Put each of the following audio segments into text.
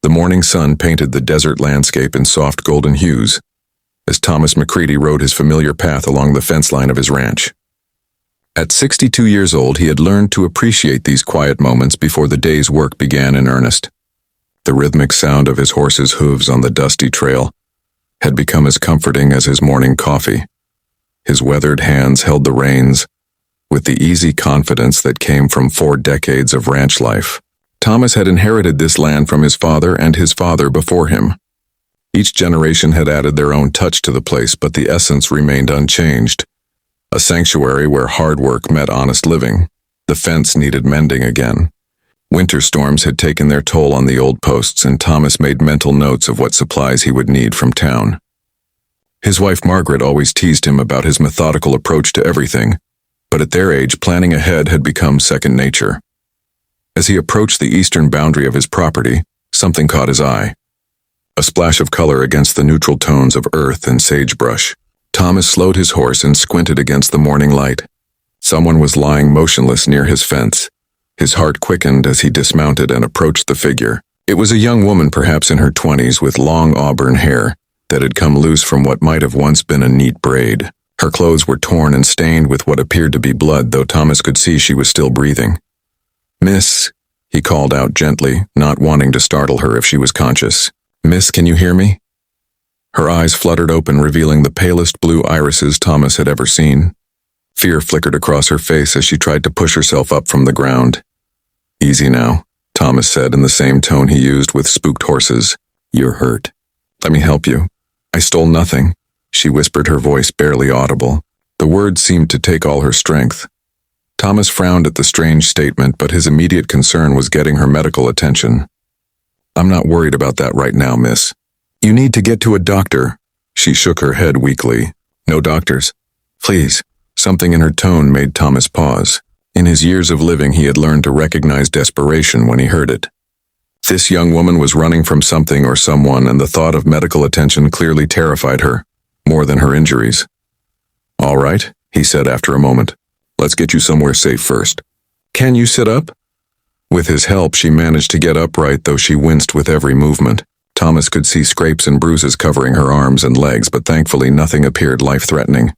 The morning sun painted the desert landscape in soft golden hues, as Thomas McCready rode his familiar path along the fence line of his ranch. At 62 years old, he had learned to appreciate these quiet moments before the day's work began in earnest. The rhythmic sound of his horse's hooves on the dusty trail had become as comforting as his morning coffee. His weathered hands held the reins with the easy confidence that came from 4 decades of ranch life. Thomas had inherited this land from his father and his father before him. Each generation had added their own touch to the place, but the essence remained unchanged. A sanctuary where hard work met honest living. The fence needed mending again. Winter storms had taken their toll on the old posts, and Thomas made mental notes of what supplies he would need from town. His wife Margaret always teased him about his methodical approach to everything, but at their age, planning ahead had become second nature. As he approached the eastern boundary of his property, something caught his eye. A splash of color against the neutral tones of earth and sagebrush. Thomas slowed his horse and squinted against the morning light. Someone was lying motionless near his fence. His heart quickened as he dismounted and approached the figure. It was a young woman, perhaps in her 20s, with long auburn hair that had come loose from what might have once been a neat braid. Her clothes were torn and stained with what appeared to be blood, though Thomas could see she was still breathing. "Miss," he called out gently, not wanting to startle her if she was conscious. "Miss, can you hear me?" Her eyes fluttered open, revealing the palest blue irises Thomas had ever seen. Fear flickered across her face as she tried to push herself up from the ground. "Easy now," Thomas said in the same tone he used with spooked horses. "You're hurt. Let me help you." "I stole nothing," she whispered, her voice barely audible. The words seemed to take all her strength. Thomas frowned at the strange statement, but his immediate concern was getting her medical attention. "I'm not worried about that right now, miss. You need to get to a doctor." She shook her head weakly. "No doctors? Please." Something in her tone made Thomas pause. In his years of living, he had learned to recognize desperation when he heard it. This young woman was running from something or someone, and the thought of medical attention clearly terrified her, more than her injuries. "All right," he said after a moment. "Let's get you somewhere safe first. Can you sit up?" With his help, she managed to get upright, though she winced with every movement. Thomas could see scrapes and bruises covering her arms and legs, but thankfully nothing appeared life-threatening.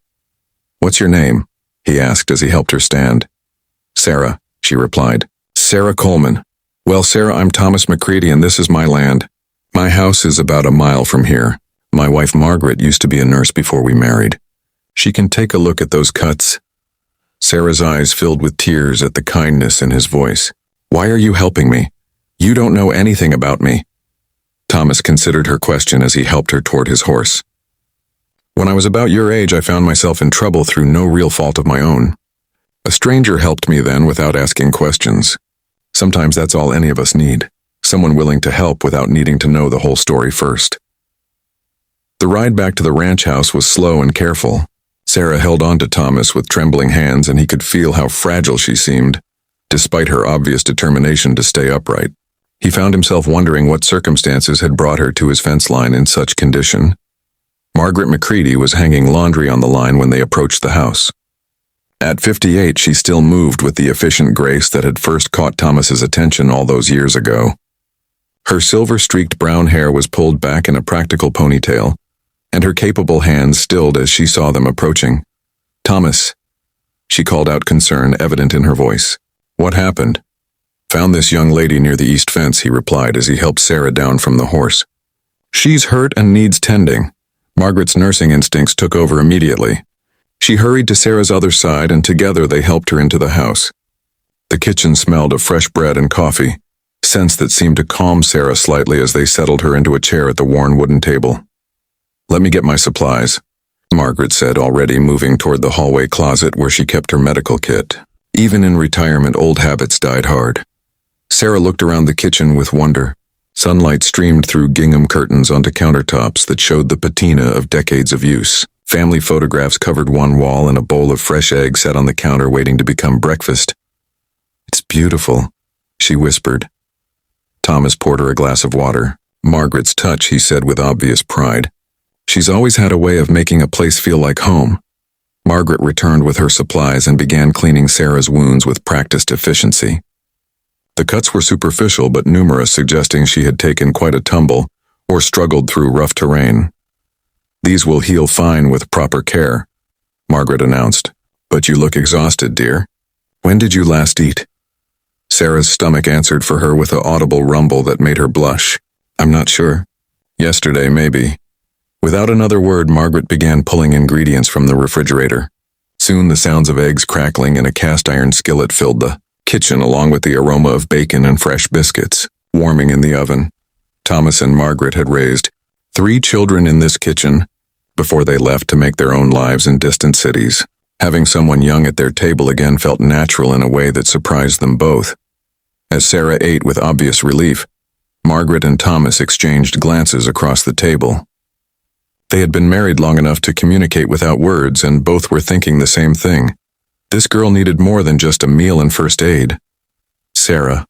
"What's your name?" he asked as he helped her stand. "Sarah," she replied. "Sarah Coleman. Well, Sarah, I'm Thomas McCready, and this is my land. My house is about a mile from here. My wife Margaret used to be a nurse before we married. She can take a look at those cuts." Sarah's eyes filled with tears at the kindness in his voice. "Why are you helping me? You don't know anything about me." Thomas considered her question as he helped her toward his horse. "When I was about your age, I found myself in trouble through no real fault of my own. A stranger helped me then without asking questions. Sometimes that's all any of us need, someone willing to help without needing to know the whole story first." The ride back to the ranch house was slow and careful. Sarah held on to Thomas with trembling hands, and he could feel how fragile she seemed, despite her obvious determination to stay upright. He found himself wondering what circumstances had brought her to his fence line in such condition. Margaret McCready was hanging laundry on the line when they approached the house. At 58, she still moved with the efficient grace that had first caught Thomas's attention all those years ago. Her silver-streaked brown hair was pulled back in a practical ponytail, and her capable hands stilled as she saw them approaching. "Thomas," she called out, concern evident in her voice. "What happened?" "Found this young lady near the east fence," he replied as he helped Sarah down from the horse. "She's hurt and needs tending." Margaret's nursing instincts took over immediately. She hurried to Sarah's other side, and together they helped her into the house. The kitchen smelled of fresh bread and coffee, scents that seemed to calm Sarah slightly as they settled her into a chair at the worn wooden table. "Let me get my supplies," Margaret said, already moving toward the hallway closet where she kept her medical kit. Even in retirement, old habits died hard. Sarah looked around the kitchen with wonder. Sunlight streamed through gingham curtains onto countertops that showed the patina of decades of use. Family photographs covered one wall, and a bowl of fresh eggs sat on the counter waiting to become breakfast. "It's beautiful," she whispered. Thomas poured her a glass of water. "Margaret's touch," he said with obvious pride. "She's always had a way of making a place feel like home." Margaret returned with her supplies and began cleaning Sarah's wounds with practiced efficiency. The cuts were superficial but numerous, suggesting she had taken quite a tumble or struggled through rough terrain. "These will heal fine with proper care," Margaret announced. "But you look exhausted, dear. When did you last eat?" Sarah's stomach answered for her with an audible rumble that made her blush. "I'm not sure. Yesterday, maybe." Without another word, Margaret began pulling ingredients from the refrigerator. Soon the sounds of eggs crackling in a cast-iron skillet filled the kitchen, along with the aroma of bacon and fresh biscuits warming in the oven. Thomas and Margaret had raised 3 children in this kitchen before they left to make their own lives in distant cities. Having someone young at their table again felt natural in a way that surprised them both. As Sarah ate with obvious relief, Margaret and Thomas exchanged glances across the table. They had been married long enough to communicate without words, and both were thinking the same thing. This girl needed more than just a meal and first aid. "Sarah,"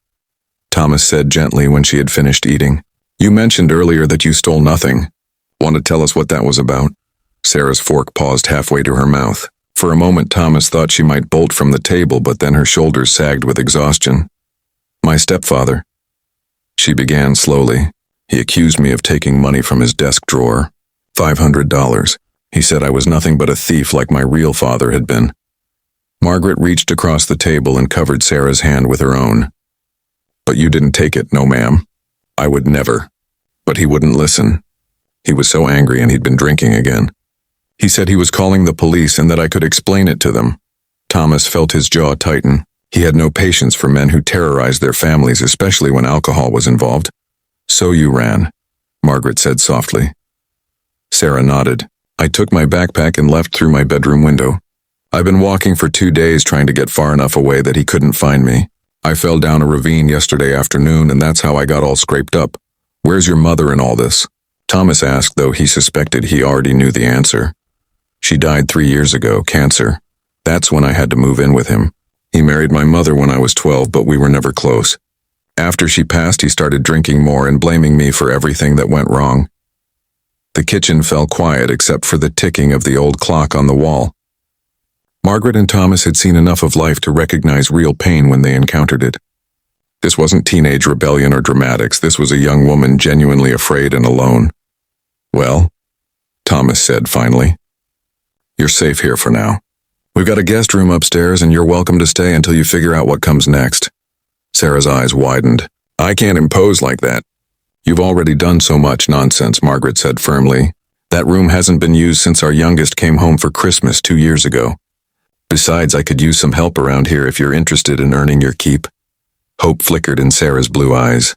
Thomas said gently when she had finished eating, "you mentioned earlier that you stole nothing. Want to tell us what that was about?" Sarah's fork paused halfway to her mouth. For a moment, Thomas thought she might bolt from the table, but then her shoulders sagged with exhaustion. "My stepfather," she began slowly. "He accused me of taking money from his desk drawer. $500. He said I was nothing but a thief like my real father had been." Margaret reached across the table and covered Sarah's hand with her own. "But you didn't take it, no ma'am. I would never." But he wouldn't listen. He was so angry, and he'd been drinking again. He said he was calling the police and that I could explain it to them. Thomas felt his jaw tighten. He had no patience for men who terrorized their families, especially when alcohol was involved. "So you ran," Margaret said softly. Sarah nodded. "I took my backpack and left through my bedroom window. I've been walking for 2 days trying to get far enough away that he couldn't find me. I fell down a ravine yesterday afternoon, and that's how I got all scraped up. Where's your mother in all this?" Thomas asked, though he suspected he already knew the answer. "She died 3 years ago, cancer. That's when I had to move in with him. He married my mother when I was 12, but we were never close. After she passed, he started drinking more and blaming me for everything that went wrong." The kitchen fell quiet except for the ticking of the old clock on the wall. Margaret and Thomas had seen enough of life to recognize real pain when they encountered it. This wasn't teenage rebellion or dramatics. This was a young woman genuinely afraid and alone. "Well," Thomas said finally, "you're safe here for now. We've got a guest room upstairs, and you're welcome to stay until you figure out what comes next." Sarah's eyes widened. "I can't impose like that." "You've already done so much nonsense," Margaret said firmly. "That room hasn't been used since our youngest came home for Christmas 2 years ago. Besides, I could use some help around here if you're interested in earning your keep." Hope flickered in Sarah's blue eyes.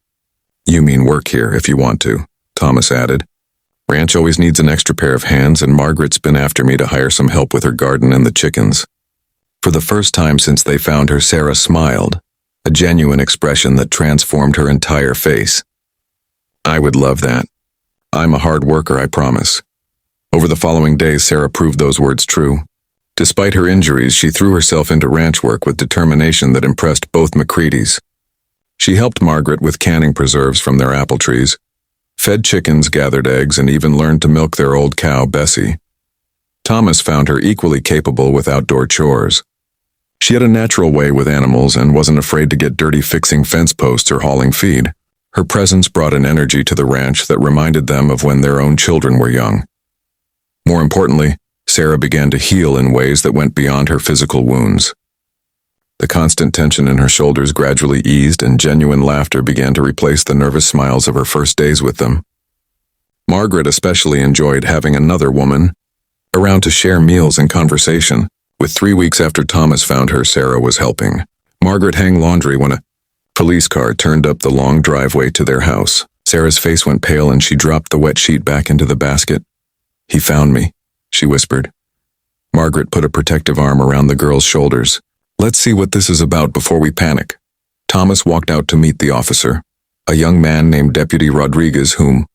"You mean work here if you want to," Thomas added. "Ranch always needs an extra pair of hands, and Margaret's been after me to hire some help with her garden and the chickens." For the first time since they found her, Sarah smiled, a genuine expression that transformed her entire face. "I would love that. I'm a hard worker, I promise." Over the following days, Sarah proved those words true. Despite her injuries, she threw herself into ranch work with determination that impressed both McCreadys. She helped Margaret with canning preserves from their apple trees, fed chickens, gathered eggs, and even learned to milk their old cow, Bessie. Thomas found her equally capable with outdoor chores. She had a natural way with animals and wasn't afraid to get dirty fixing fence posts or hauling feed. Her presence brought an energy to the ranch that reminded them of when their own children were young. More importantly, Sarah began to heal in ways that went beyond her physical wounds. The constant tension in her shoulders gradually eased, and genuine laughter began to replace the nervous smiles of her first days with them. Margaret especially enjoyed having another woman around to share meals and conversation. With 3 weeks after Thomas found her, Sarah was helping Margaret hang laundry when a police car turned up the long driveway to their house. Sarah's face went pale and she dropped the wet sheet back into the basket. "He found me," she whispered. Margaret put a protective arm around the girl's shoulders. "Let's see what this is about before we panic." Thomas walked out to meet the officer, a young man named Deputy Rodriguez whom